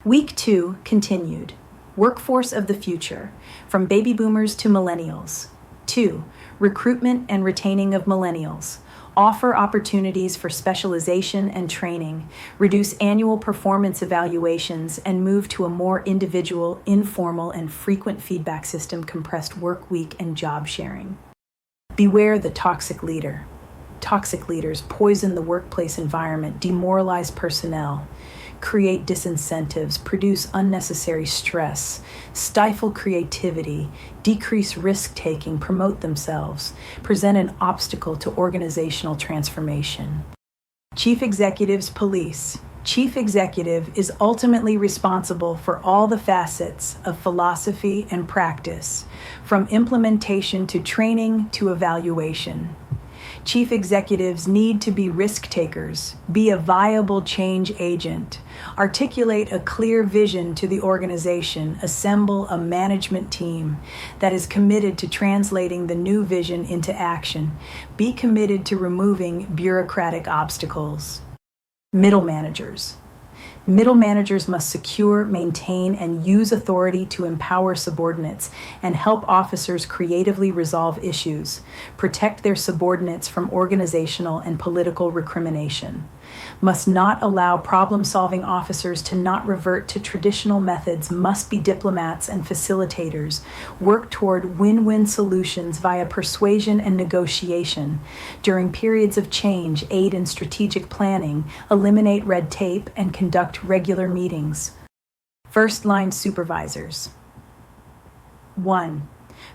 Week 2 continued. Workforce of the future, from baby boomers to millennials. 2. Recruitment and retaining of millennials. Offer opportunities for specialization and training, reduce annual performance evaluations, and move to a more individual, informal, and frequent feedback system, compressed work week, and job sharing. Beware the toxic leader. Toxic leaders poison the workplace environment, demoralize personnel, create disincentives, produce unnecessary stress, stifle creativity, decrease risk-taking, promote themselves, present an obstacle to organizational transformation. Chief Executive's police. Chief Executive is ultimately responsible for all the facets of philosophy and practice, from implementation to training to evaluation. Chief executives need to be risk takers, be a viable change agent, articulate a clear vision to the organization, assemble a management team that is committed to translating the new vision into action, be committed to removing bureaucratic obstacles. Middle managers. Middle managers must secure, maintain, and use authority to empower subordinates and help officers creatively resolve issues, protect their subordinates from organizational and political recrimination. Must not allow problem-solving officers to not revert to traditional methods, must be diplomats and facilitators, work toward win-win solutions via persuasion and negotiation. During periods of change, aid in strategic planning, eliminate red tape, and conduct regular meetings. First-line supervisors. 1.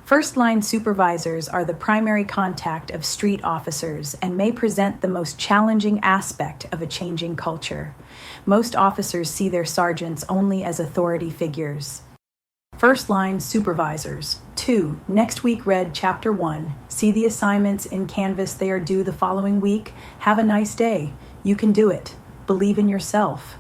First-line supervisors are the primary contact of street officers and may present the most challenging aspect of a changing culture. Most officers see their sergeants only as authority figures. First-line supervisors. 2. Next week read Chapter 1. See the assignments in Canvas. They are due the following week. Have a nice day. You can do it. Believe in yourself.